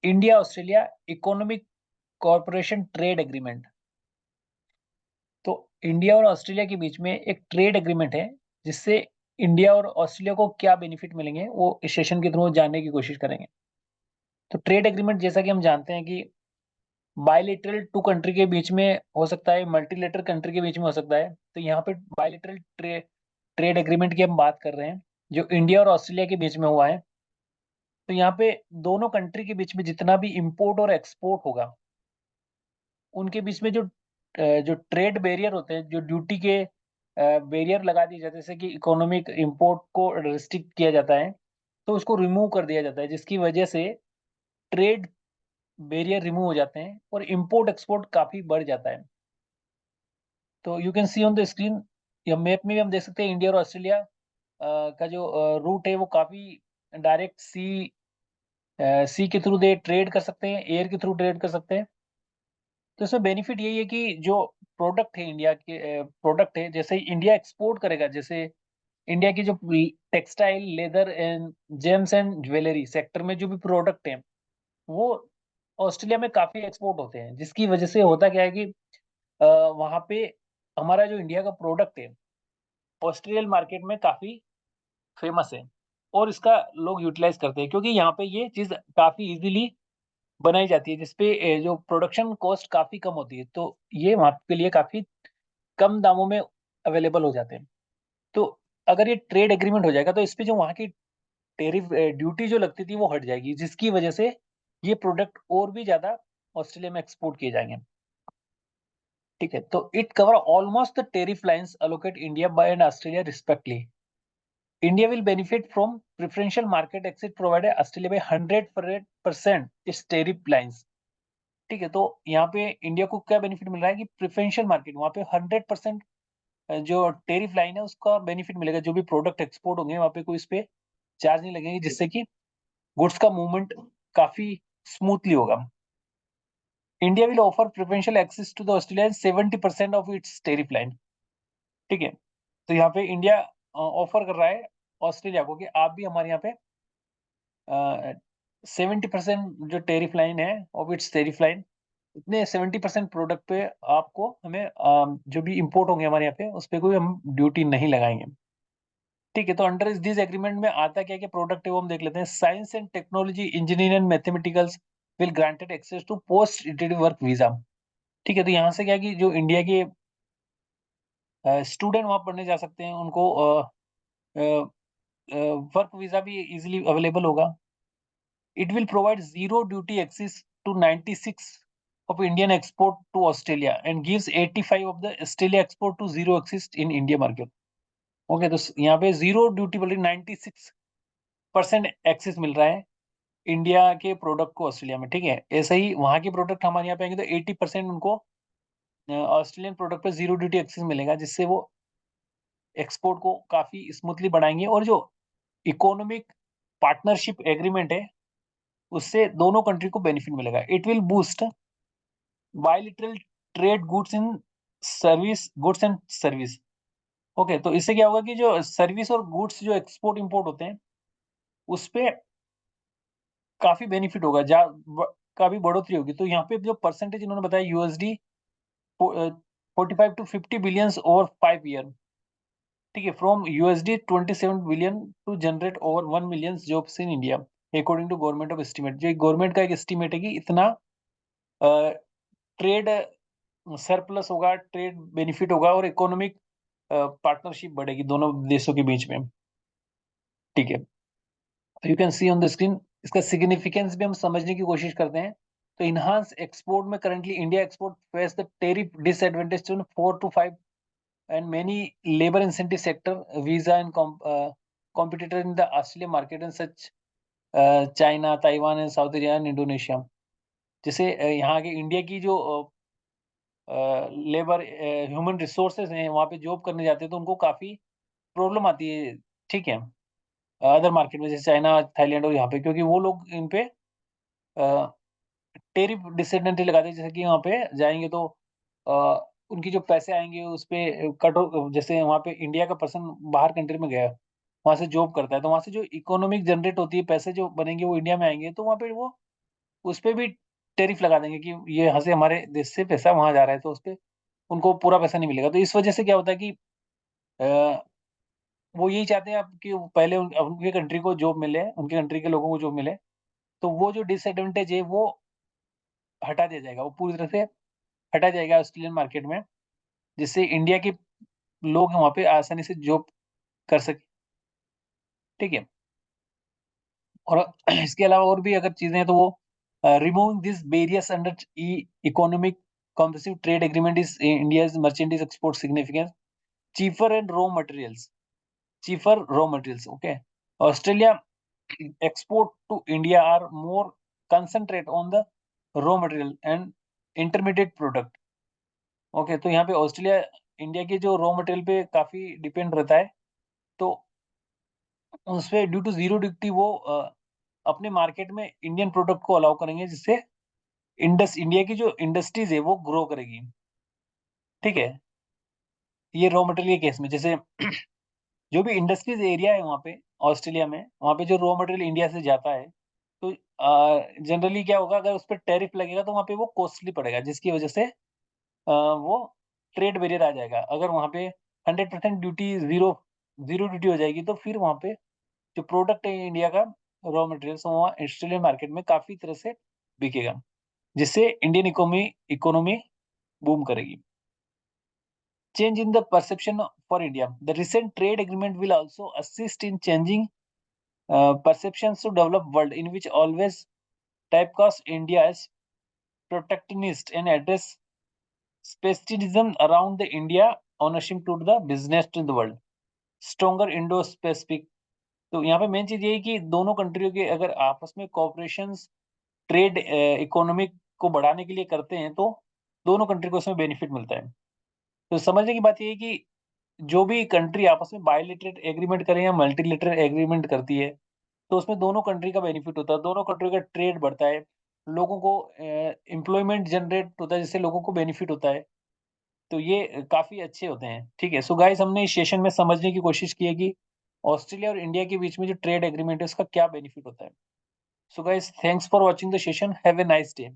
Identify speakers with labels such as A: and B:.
A: India Australia economic corporation trade agreement. तो India और Australia के बीच में एक ट्रेड एग्रीमेंट है, जिससे इंडिया और ऑस्ट्रेलिया को क्या बेनिफिट मिलेंगे वो इस सेशन के थ्रू जानने की कोशिश करेंगे। तो ट्रेड एग्रीमेंट जैसा कि हम जानते हैं कि बायलेटरल टू कंट्री के बीच में हो सकता है, मल्टीलेटरल कंट्री के बीच में हो सकता है। तो यहाँ पे बायलेटरल ट्रेड एग्रीमेंट की हम बात कर रहे हैं, जो इंडिया और ऑस्ट्रेलिया के बीच में हुआ है। तो यहाँ पे दोनों कंट्री के बीच में जितना भी इंपोर्ट और एक्सपोर्ट होगा, उनके बीच में जो ट्रेड बैरियर होते हैं, जो ड्यूटी के बैरियर लगा दिए जाते हैं, जैसे कि इकोनॉमिक इंपोर्ट को रिस्ट्रिक्ट किया जाता है, तो उसको रिमूव कर दिया जाता है, जिसकी वजह से ट्रेड बैरियर रिमूव हो जाते हैं और इंपोर्ट एक्सपोर्ट काफी बढ़ जाता है। तो you can see on the screen, या मैप में भी हम देख सकते हैं इंडिया और ऑस्ट्रेलिया का जो रूट है वो काफी डायरेक्ट सी के थ्रू दे ट्रेड कर सकते हैं, एयर के थ्रू ट्रेड कर सकते हैं। तो इसमें बेनिफिट यही है कि जो प्रोडक्ट है इंडिया के, प्रोडक्ट है, जैसे इंडिया एक्सपोर्ट करेगा, जैसे इंडिया की जो textile, leather and James and jewellery sector में जो भी प्रोडक्ट हैं, वो ऑस्ट्रेलिया में काफी एक्सपोर्ट होते हैं, जिसकी वजह से होता क्या है कि वहाँ पे हमारा जो इंडिया का प्रोडक्ट है ऑस्ट्रेलियन मार्केट में काफी फेमस है, और इसका लोग यूटिलाइज करते हैं, क्योंकि यहाँ पे ये चीज काफी इजीली बनाई जाती है, जिसपे जो प्रोडक्शन कॉस्ट काफी कम होती है, तो ये वहाँ के लिए काफी कम दामों में अवेलेबल हो जाते हैं। तो अगर ये ट्रेड एग्रीमेंट हो जाएगा, तो इस पे जो वहाँ की टेरिफ ड्यूटी जो लगती थी वो हट जाएगी, जिसकी वजह से ये प्रोडक्ट और भी ज्यादा ऑस्ट्रेलिया में एक्सपोर्ट किए जाएंगे। ठीक है, तो it cover almost the tariff lines allocate India by and Australia respectively. India will benefit from preferential market access provided Australia by 100% its tariff lines. ठीक है, तो यहाँ पे इंडिया को क्या बेनिफिट मिल रहा है कि प्रेफरेंशियल मार्केट, वहाँ पे 100% जो टेरिफ लाइन है उसका बेनिफिट मिलेगा। जो भी प्रोडक्ट एक्सपोर्ट होंगे वहाँ पे कोई इस पे चार्ज नहीं लगेंगे, जिससे कि गुड्स का मूवमेंट काफी स्मूथली होगा। India will offer preferential access to the Australia 70% of its tariff line. ठीक है, तो यहाँ पे इंडिया ऑफर कर रहा है ऑस्ट्रेलिया को कि आप भी हमारे यहाँ पे 70% जो टेरिफ लाइन है ऑफ इट्स टेरिफ लाइन, इतने 70% प्रोडक्ट पे आपको हमें जो भी इंपोर्ट होंगे हमारे यहाँ पे उस पे कोई हम ड्यूटी नहीं लगाएंगे। ठीक है, तो अंडर दिस एग्रीमेंट में आता क्या क्या प्रोडक्ट है वो हम देख लेते हैं। Science and technology, engineering and mathematicals will granted access to post work visa. ठीक है, तो यहाँ से क्या कि जो इंडिया के स्टूडेंट वहाँ पढ़ने जा सकते हैं, उनको वर्क वीजा भी इजीली अवेलेबल होगा। It will provide zero duty access to 96 of Indian export to Australia and gives 85 of the Australia export to zero access in India market. Okay, तो यहाँ पे जीरो ड्यूटी बोल रही 96% access मिल रहा है India के product को ऑस्ट्रेलिया में। ठीक है, ऐसे ही वहाँ के प्रोडक्ट हमारे यहाँ पे आएंगे तो 80% उनको ऑस्ट्रेलियन प्रोडक्ट पे जीरो ड्यूटी एक्सेस मिलेगा, जिससे वो एक्सपोर्ट को काफी स्मूथली बढ़ाएंगे। और जो इकोनॉमिक पार्टनरशिप एग्रीमेंट है उससे दोनों कंट्री को बेनिफिट मिलेगा। It will boost बायलिटरल trade goods and service. Okay, तो इससे क्या होगा कि जो सर्विस और गुड्स जो एक्सपोर्ट इंपोर्ट होते हैं उस पे काफी बेनिफिट होगा, काफी बढ़ोतरी होगी। तो यहाँ पे जो परसेंटेज इन्होंने बताया USD 45 to 50 billion over 5 year. ठीक है, from USD 27 billion to generate over 1 million jobs in India according to government of estimate. जो गवर्नमेंट का एक एस्टिमेट है कि इतना ट्रेड सरप्लस होगा, ट्रेड बेनिफिट होगा और इकोनॉमिक पार्टनरशिप बढ़ेगी दोनों देशों के बीच में। ठीक है, तो you can see on the screen, इसका सिग्निफिकेंस भी हम समझने की कोशिश करते हैं। तो इनहांस एक्सपोर्ट में currently India export face the tariff disadvantage to 4 to 5 and many labor incentive sector visa and competitor in the Australian market and such China, Taiwan and South Korea and Indonesia। जैसे यहाँ के India की जो labour human resources हैं वहाँ पे job करने जाते हैं तो उनको काफी प्रॉब्लम आती है। ठीक है, अदर मार्केट में जैसे चाइना, थाईलैंड और यहाँ पे, क्योंकि वो लोग इन पे टेरिफ डिसएडवांटेज लगाते हैं। जैसे कि वहाँ पे जाएंगे तो अ, उनकी जो पैसे आएंगे उस पे कट, जैसे वहाँ पे इंडिया का पर्सन बाहर कंट्री में गया, वहाँ से जॉब करता है, तो वहाँ से जो इकोनॉमिक जनरेट होती है, पैसे जो बनेंगे वो इंडिया में आएंगे, तो वहाँ पे वो उस पे भी टैरिफ लगा देंगे कि ये यहाँ से हमारे देश से पैसा वहां जा रहा है, तो उस पे उनको पूरा पैसा नहीं मिलेगा। तो इस वजह से क्या होता है कि अ, वो यही चाहते हैं अब कि पहले उनके कंट्री को जॉब मिले, उनके कंट्री के लोगों को जॉब मिले, तो वो जो डिसएडवांटेज है वो हटा दिया जाएगा, वो पूरी तरह से हटा जाएगा ऑस्ट्रेलियन मार्केट में, जिससे इंडिया के लोग वहाँ पे आसानी से जॉब कर सकें, ठीक है? और इसके अलावा और भी अगर चीज़ें हैं तो वो removing this barriers under economic comprehensive trade agreement is India's merchandise export significance cheaper and raw materials, cheaper raw materials. Okay, Australia export to India are more concentrate on the raw material and intermediate product. Okay, तो यहाँ पे Australia India के जो raw material पे काफी depend रहता है, तो उसपे ड्यू टू जीरो ड्यूटी वो अपने मार्केट में इंडियन प्रोडक्ट को अलाउ करेंगे, जिससे इंडिया की जो इंडस्ट्रीज है वो ग्रो करेगी, ठीक है? ये रॉ मटेरियल के केस में, जैसे जो भी इंडस्ट्रीज एरिया है वहाँ पे ऑस्ट्रेलिया में, वहाँ पे जो रॉ मटेरियल इंडिया से जाता है, तो जनरली क्या होगा, अगर उस पे टैरिफ लगेगा तो वहाँ पे वो कॉस्टली पड़ेगा, जिसकी वजह से वो ट्रेड बैरियर आ जाएगा। अगर वहाँ पे 100% ड्यूटी ज़ीरो ज़ीरो ड्यूटी हो जाएगी, तो फिर वहाँ पे जो प्रोडक्ट है इंडिया का रॉ मटेरियल्स, वो वहाँ ऑस्ट्रेलियन मार्केट में काफ़ी तरह से बिकेगा, जिससे इंडियन इकोनॉमी इकोनॉमी बूम करेगी। Change in the perception for India. The recent trade agreement will also assist in changing perceptions to develop world in which always typecast India as protectionist and address speciesism around the India ownership to the business in the world. Stronger Indo-Pacific. तो यहाँ पे main चीज ये है कि दोनों कंट्रियों के अगर आपस में कोऑपरेशन ट्रेड इकोनॉमिक को बढ़ाने के लिए करते हैं, तो दोनों कंट्री को उसमें बेनिफिट मिलता है। तो समझने की बात ये है कि जो भी कंट्री आपस में बायलैटरल एग्रीमेंट करे या मल्टीलैटरल एग्रीमेंट करती है, तो उसमें दोनों कंट्री का बेनिफिट होता है, दोनों कंट्री का ट्रेड बढ़ता है, लोगों को एम्प्लॉयमेंट जनरेट होता है, जिससे लोगों को बेनिफिट होता है। तो ये काफ़ी अच्छे होते हैं, ठीक है? सो गाइस, हमने इस सेशन में समझने की कोशिश की है कि ऑस्ट्रेलिया और इंडिया के बीच में जो ट्रेड एग्रीमेंट है, उसका क्या बेनिफिट होता है। So guys, thanks for watching the session. Have a nice day.